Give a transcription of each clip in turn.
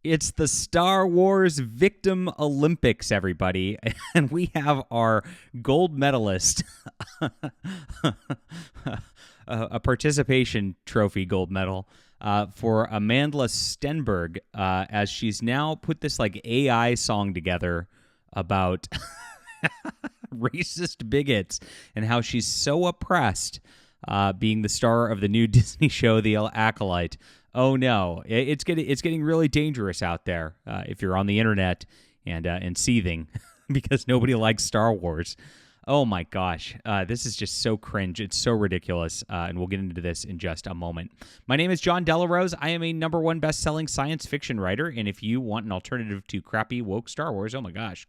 It's the Star Wars Victim Olympics, everybody. And we have our gold medalist, a participation trophy gold medal for Amandla Stenberg, as she's now put this like AI song together about racist bigots and how she's so oppressed, being the star of the new Disney show, The Acolyte. Oh no, it's getting really dangerous out there if you're on the internet and seething because nobody likes Star Wars. Oh my gosh, this is just so cringe. It's so ridiculous, and we'll get into this in just a moment. My name is John Delarose. I am a #1 best-selling science fiction writer, and if you want an alternative to crappy woke Star Wars, oh my gosh,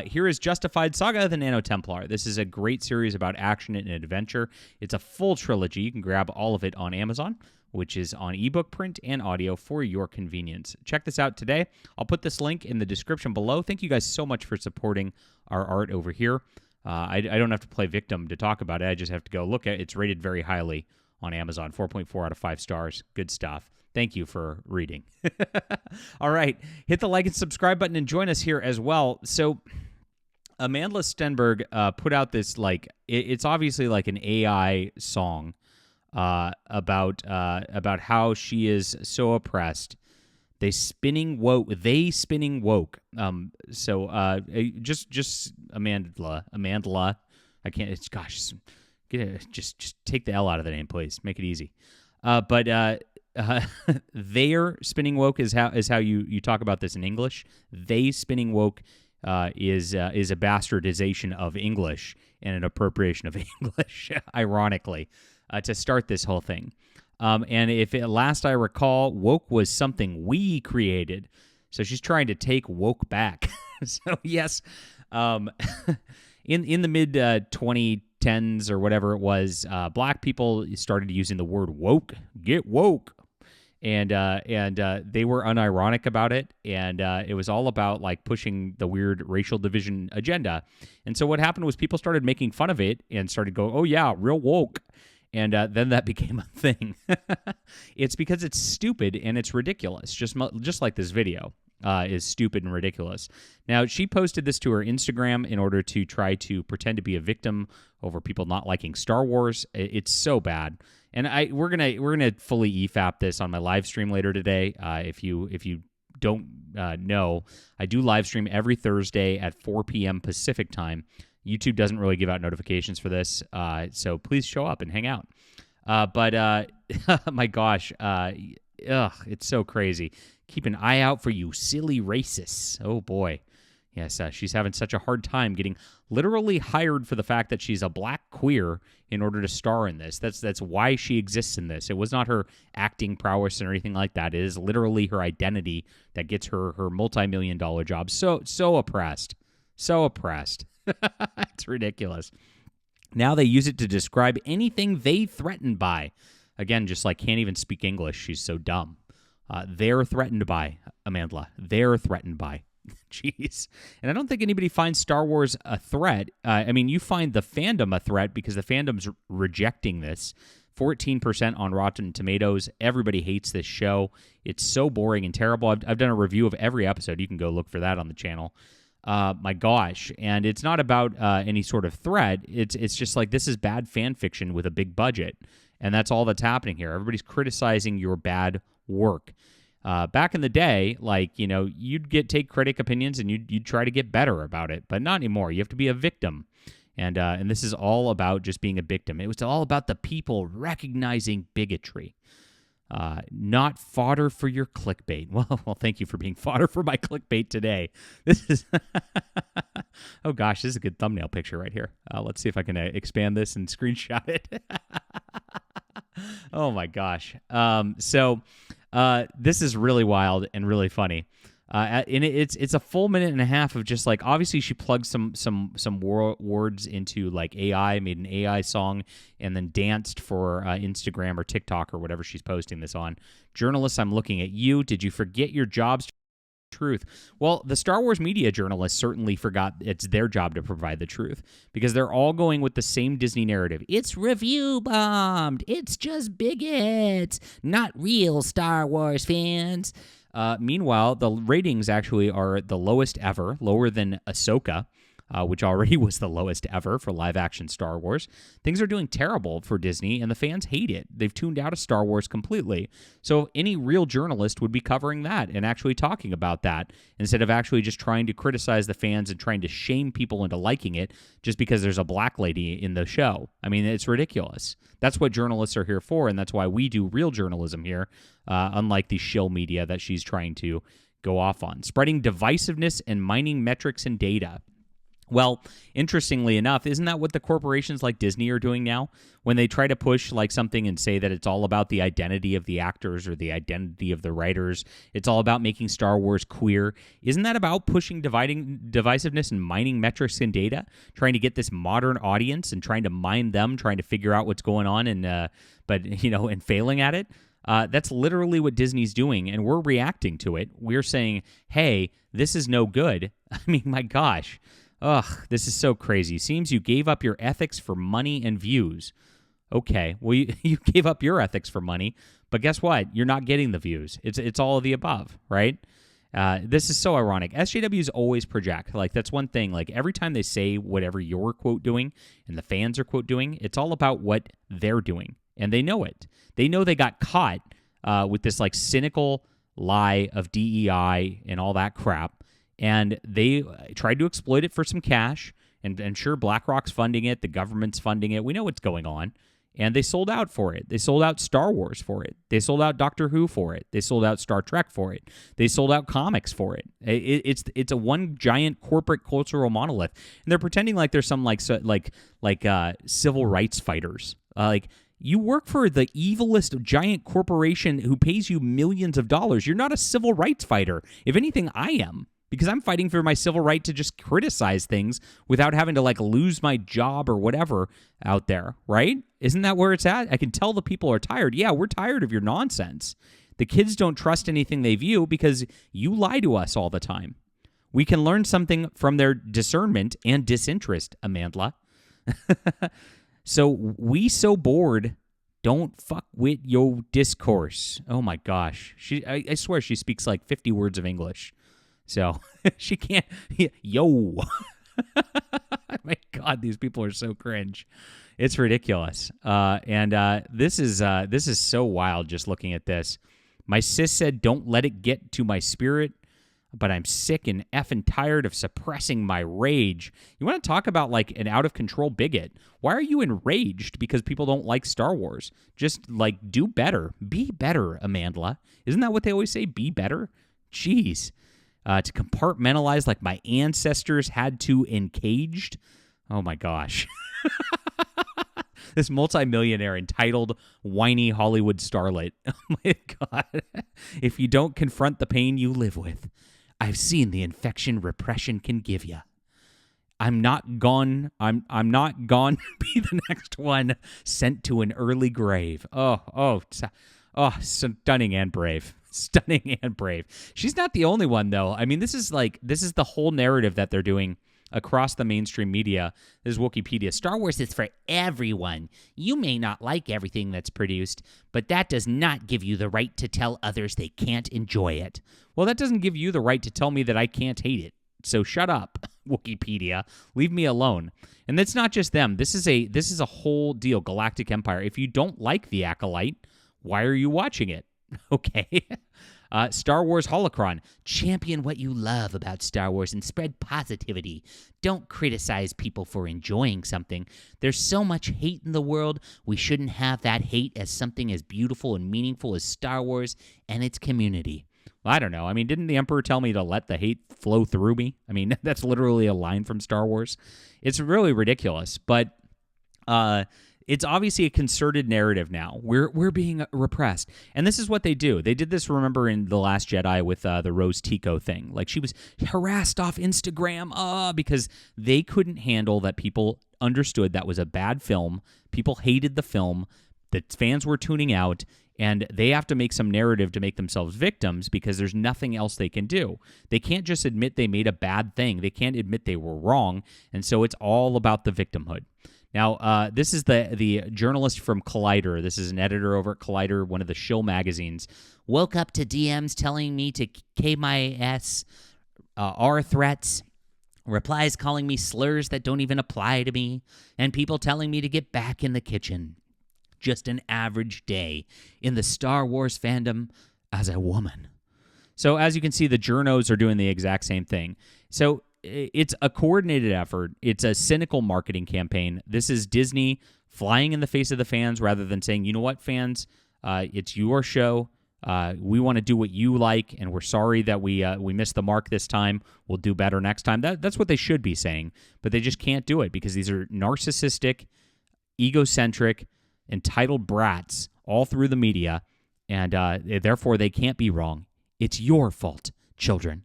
here is Justified Saga: The Nano Templar. This is a great series about action and adventure. It's a full trilogy. You can grab all of it on Amazon, which is on ebook, print, and audio for your convenience. Check this out today. I'll put this link in the description below. Thank you guys so much for supporting our art over here. I don't have to play victim to talk about it. I just have to go look at it. It's rated very highly on Amazon, 4.4 out of 5 stars. Good stuff. Thank you for reading. All right. Hit the like and subscribe button and join us here as well. So Amandla Stenberg put out this, like, it's obviously like an AI song about how she is so oppressed. They spinning woke. So just Amandla. I can't. It's gosh. Just take the L out of the name, please. Make it easy. Their spinning woke is how you talk about this in English. They spinning woke is a bastardization of English and an appropriation of English, ironically, to start this whole thing. And if last I recall, woke was something we created. So she's trying to take woke back. So yes, in the mid 2010s or whatever it was, black people started using the word woke, get woke. And they were unironic about it, and it was all about like pushing the weird racial division agenda. And so what happened was people started making fun of it and started going, "Oh yeah, real woke," and then that became a thing. It's because it's stupid and it's ridiculous, just like this video is stupid and ridiculous. Now, she posted this to her Instagram in order to try to pretend to be a victim over people not liking Star Wars. It's so bad. And we're gonna fully EFAP this on my live stream later today. If you don't know, I do live stream every Thursday at 4 p.m. Pacific time. YouTube doesn't really give out notifications for this, so please show up and hang out. But my gosh, it's so crazy. Keep an eye out for you silly racists. Oh boy. Yes, she's having such a hard time getting literally hired for the fact that she's a black queer in order to star in this. That's why she exists in this. It was not her acting prowess or anything like that. It is literally her identity that gets her multi-million-dollar job. So oppressed. So oppressed. It's ridiculous. Now they use it to describe anything they threatened by. Again, just like can't even speak English. She's so dumb. They're threatened by, Amandla. They're threatened by. Jeez. And I don't think anybody finds Star Wars a threat. I mean, you find the fandom a threat because the fandom's rejecting this. 14% on Rotten Tomatoes. Everybody hates this show. It's so boring and terrible. I've done a review of every episode. You can go look for that on the channel. My gosh. And it's not about any sort of threat. It's just like this is bad fan fiction with a big budget. And that's all that's happening here. Everybody's criticizing your bad work. Back in the day, like, you know, you'd take critic opinions and you'd try to get better about it, but not anymore. You have to be a victim. And this is all about just being a victim. It was all about the people recognizing bigotry. Not fodder for your clickbait. Well, thank you for being fodder for my clickbait today. This is, oh gosh, this is a good thumbnail picture right here. Let's see if I can expand this and screenshot it. Oh my gosh. This is really wild and really funny. And it's a full minute and a half of just like, obviously she plugged some words into like AI, made an AI song, and then danced for Instagram or TikTok or whatever she's posting this on. Journalists, I'm looking at you. Did you forget your jobs? Truth. Well, the Star Wars media journalists certainly forgot it's their job to provide the truth because they're all going with the same Disney narrative. It's review bombed. It's just bigots, not real Star Wars fans. Meanwhile, the ratings actually are the lowest ever, lower than Ahsoka, which already was the lowest ever for live-action Star Wars. Things are doing terrible for Disney, and the fans hate it. They've tuned out of Star Wars completely. So any real journalist would be covering that and actually talking about that instead of actually just trying to criticize the fans and trying to shame people into liking it just because there's a black lady in the show. I mean, it's ridiculous. That's what journalists are here for, and that's why we do real journalism here, unlike the shill media that she's trying to go off on. Spreading divisiveness and mining metrics and data. Well, interestingly enough, isn't that what the corporations like Disney are doing now? When they try to push like something and say that it's all about the identity of the actors or the identity of the writers, it's all about making Star Wars queer. Isn't that about pushing divisiveness and mining metrics and data, trying to get this modern audience and trying to mine them, trying to figure out what's going on and failing at it? That's literally what Disney's doing, and we're reacting to it. We're saying, hey, this is no good. I mean, my gosh. Ugh, this is so crazy. Seems you gave up your ethics for money and views. Okay, well, you gave up your ethics for money, but guess what? You're not getting the views. It's all of the above, right? This is so ironic. SJWs always project. Like, that's one thing. Like, every time they say whatever you're, quote, doing and the fans are, quote, doing, it's all about what they're doing, and they know it. They know they got caught with this, like, cynical lie of DEI and all that crap. And they tried to exploit it for some cash. And sure, BlackRock's funding it. The government's funding it. We know what's going on. And they sold out for it. They sold out Star Wars for it. They sold out Doctor Who for it. They sold out Star Trek for it. They sold out comics for it. It's a one giant corporate cultural monolith. And they're pretending like there's some civil rights fighters. You work for the evilest giant corporation who pays you millions of dollars. You're not a civil rights fighter. If anything, I am. Because I'm fighting for my civil right to just criticize things without having to lose my job or whatever out there, right? Isn't that where it's at? I can tell the people are tired. Yeah, we're tired of your nonsense. The kids don't trust anything they view because you lie to us all the time. We can learn something from their discernment and disinterest, Amandla. So we so bored, don't fuck with your discourse. Oh my gosh. I swear she speaks like 50 words of English. So she can't. Yo, my God, these people are so cringe. It's ridiculous. This is so wild. Just looking at this, my sis said, "Don't let it get to my spirit." But I'm sick and effing tired of suppressing my rage. You want to talk about like an out of control bigot? Why are you enraged because people don't like Star Wars? Just do better. Be better, Amandla. Isn't that what they always say? Be better. Jeez. To compartmentalize like my ancestors had to encaged. Oh my gosh. This multimillionaire entitled whiny Hollywood starlet. Oh my God. If you don't confront the pain you live with, I've seen the infection repression can give you. I'm not gone. I'm not gone to be the next one sent to an early grave. Oh, stunning and brave. Stunning and brave. She's not the only one, though. I mean, this is the whole narrative that they're doing across the mainstream media. This is Wikipedia. Star Wars is for everyone. You may not like everything that's produced, but that does not give you the right to tell others they can't enjoy it. Well, that doesn't give you the right to tell me that I can't hate it. So shut up, Wikipedia. Leave me alone. And that's not just them. This is a whole deal. Galactic Empire. If you don't like The Acolyte, why are you watching it? Okay. Star Wars Holocron. Champion what you love about Star Wars and spread positivity. Don't criticize people for enjoying something. There's so much hate in the world. We shouldn't have that hate as something as beautiful and meaningful as Star Wars and its community. Well, I don't know. I mean, didn't the Emperor tell me to let the hate flow through me? I mean, that's literally a line from Star Wars. It's really ridiculous, but it's obviously a concerted narrative now. We're being repressed. And this is what they do. They did this, remember, in The Last Jedi with the Rose Tico thing. Like, she was harassed off Instagram because they couldn't handle that people understood that was a bad film. People hated the film. The fans were tuning out. And they have to make some narrative to make themselves victims because there's nothing else they can do. They can't just admit they made a bad thing. They can't admit they were wrong. And so it's all about the victimhood. Now, this is the journalist from Collider. This is an editor over at Collider, one of the shill magazines. Woke up to DMs telling me to K my ass, R threats, replies calling me slurs that don't even apply to me, and people telling me to get back in the kitchen. Just an average day in the Star Wars fandom as a woman. So as you can see, the journos are doing the exact same thing. So it's a coordinated effort. It's a cynical marketing campaign. This is Disney flying in the face of the fans rather than saying, you know what, fans, it's your show. We want to do what you like, and we're sorry that we missed the mark this time. We'll do better next time. That's what they should be saying, but they just can't do it because these are narcissistic, egocentric, entitled brats all through the media, and therefore they can't be wrong. It's your fault, children.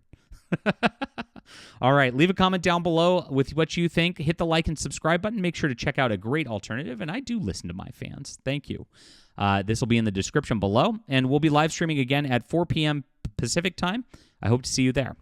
All right, leave a comment down below with what you think. Hit the like and subscribe button. Make sure to check out a great alternative, and I do listen to my fans. Thank you. This will be in the description below, and we'll be live streaming again at 4 p.m. Pacific time. I hope to see you there.